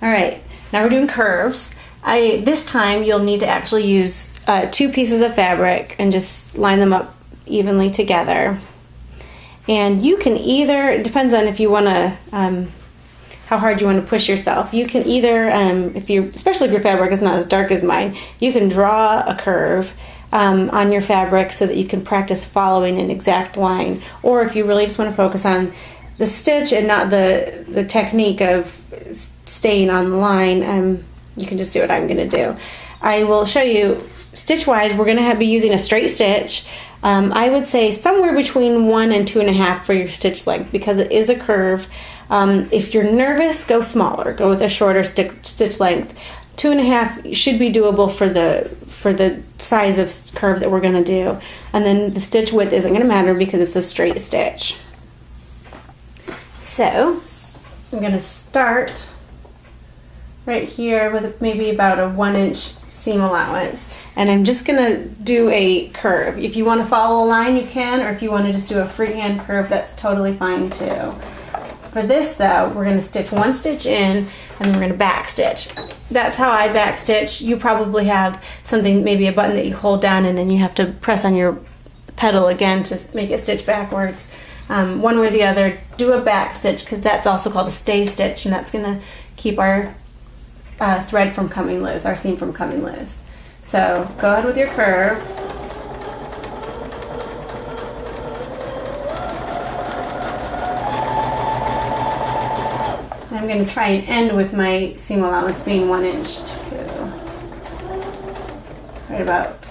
All right, now we're doing curves. This time you'll need to actually use 2 pieces of fabric and just line them up evenly together. And you can either, it depends on if you want to, how hard you want to push yourself. You can either, especially if your fabric is not as dark as mine, you can draw a curve on your fabric so that you can practice following an exact line. Or if you really just want to focus on the stitch and not the technique of staying on the line, you can just do what I'm going to do. I will show you stitch wise. We're going to be using a straight stitch. I would say somewhere between 1 and 2.5 for your stitch length because it is a curve. If you're nervous, go smaller. Go with a shorter stitch length. 2.5 should be doable for the size of curve that we're going to do. And then the stitch width isn't going to matter because it's a straight stitch. So I'm going to start right here with maybe about a 1-inch seam allowance, and I'm just gonna do a curve. If you want to follow a line you can, or if you want to just do a freehand curve, that's totally fine too. For this though, we're going to stitch 1 stitch in and then we're going to back stitch. That's how I back stitch. You probably have something, maybe a button that you hold down and then you have to press on your pedal again to make it stitch backwards. One way or the other, do a back stitch because that's also called a stay stitch, and that's going to keep our thread from coming loose, our seam from coming loose. So go ahead with your curve. I'm going to try and end with my seam allowance being 1 inch too. Right about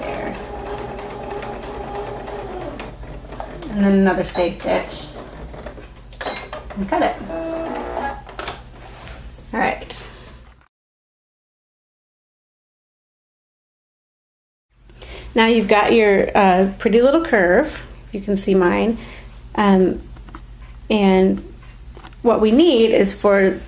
there. And then another stay stitch. And cut it. All right. Now you've got your pretty little curve. You can see mine. And what we need is for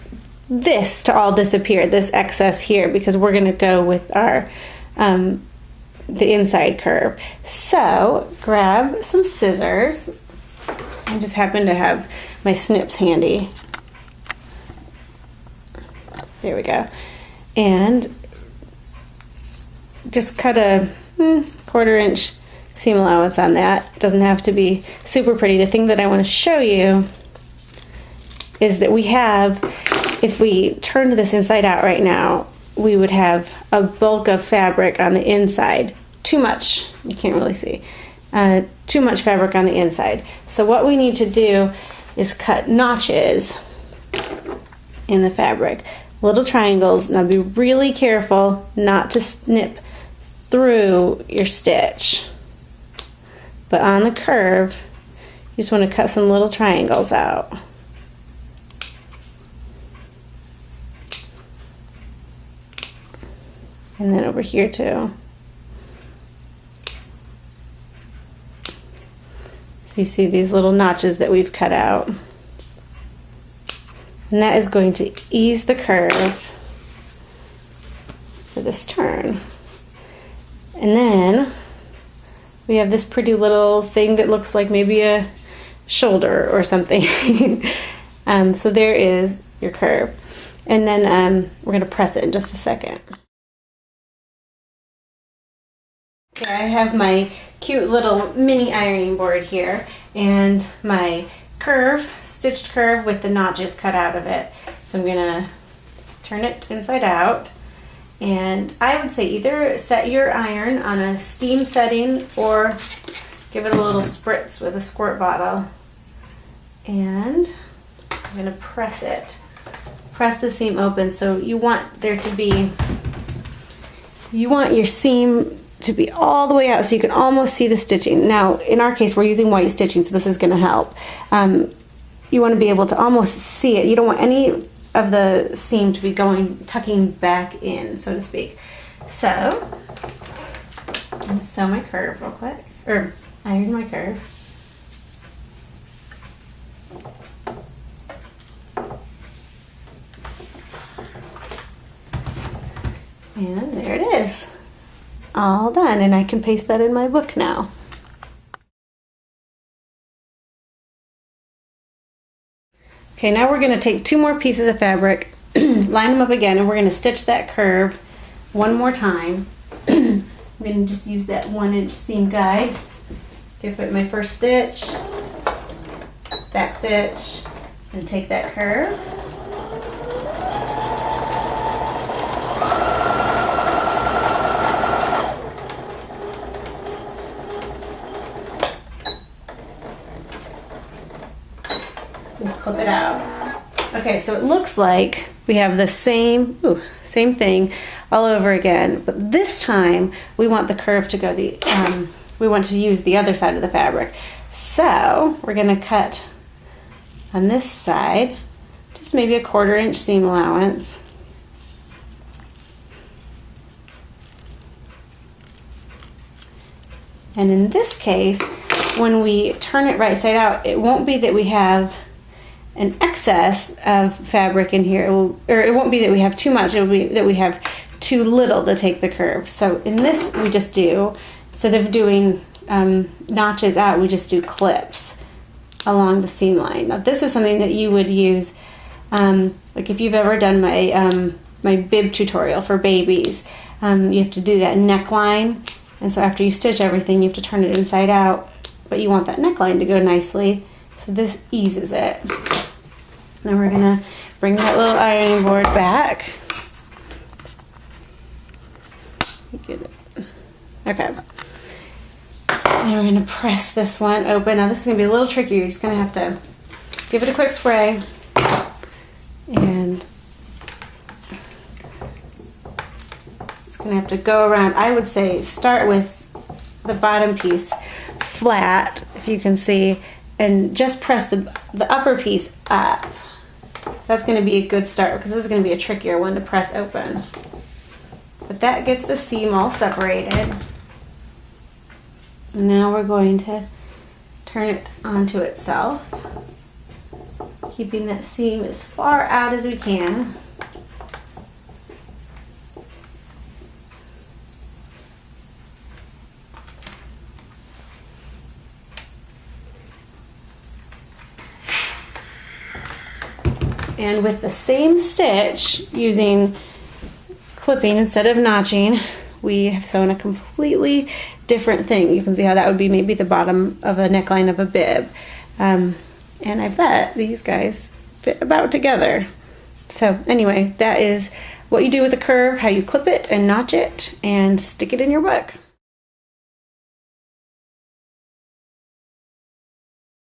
this to all disappear, this excess here, because we're going to go with our the inside curve. So grab some scissors. I just happen to have my snips handy. There we go. And just cut a 1/4 inch seam allowance on that. It doesn't have to be super pretty. The thing that I want to show you is that we have, if we turned this inside out right now, we would have a bulk of fabric on the inside. Too much, you can't really see. Too much fabric on the inside. So what we need to do is cut notches in the fabric. Little triangles. Now be really careful not to snip through your stitch. But on the curve, you just want to cut some little triangles out. And then over here too. So you see these little notches that we've cut out. And that is going to ease the curve for this turn. And then we have this pretty little thing that looks like maybe a shoulder or something. So there is your curve. And then we're going to press it in just a second. Okay, I have my cute little mini ironing board here and my curve, stitched curve with the notches cut out of it. So I'm gonna turn it inside out, and I would say either set your iron on a steam setting or give it a little spritz with a squirt bottle. And I'm gonna press it. Press the seam open. So you want there to be, you want your seam to be all the way out so you can almost see the stitching. Now, in our case, we're using white stitching, so this is going to help. You want to be able to almost see it. You don't want any of the seam to be tucking back in, so to speak. So, I'm going to sew my curve real quick, or iron my curve. And there it is. All done, and I can paste that in my book now. Okay, now we're going to take 2 more pieces of fabric line them up again, and we're going to stitch that curve one more time. I'm going to just use that 1-inch seam guide. Give it my first stitch, back stitch, and take that curve. And clip it out. Okay, so it looks like we have the same thing all over again, but this time we want the curve to go we want to use the other side of the fabric. So we're going to cut on this side, just maybe a 1/4 inch seam allowance. And in this case, when we turn it right side out, it won't be that we have an excess of fabric in here, it won't be that we have too much, it will be that we have too little to take the curve. So in this, we just do, instead of doing notches out, we just do clips along the seam line. Now this is something that you would use, like if you've ever done my bib tutorial for babies, you have to do that neckline, and so after you stitch everything, you have to turn it inside out, but you want that neckline to go nicely, so this eases it. Now we're gonna bring that little ironing board back. Get it. Okay. And we're gonna press this one open. Now this is gonna be a little tricky. You're just gonna have to give it a quick spray and just gonna have to go around. I would say start with the bottom piece flat, if you can see, and just press the upper piece up. That's going to be a good start because this is going to be a trickier one to press open. But that gets the seam all separated. Now we're going to turn it onto itself, keeping that seam as far out as we can. And with the same stitch, using clipping instead of notching, we have sewn a completely different thing. You can see how that would be maybe the bottom of a neckline of a bib. And I bet these guys fit about together. So anyway, that is what you do with the curve, how you clip it and notch it and stick it in your book.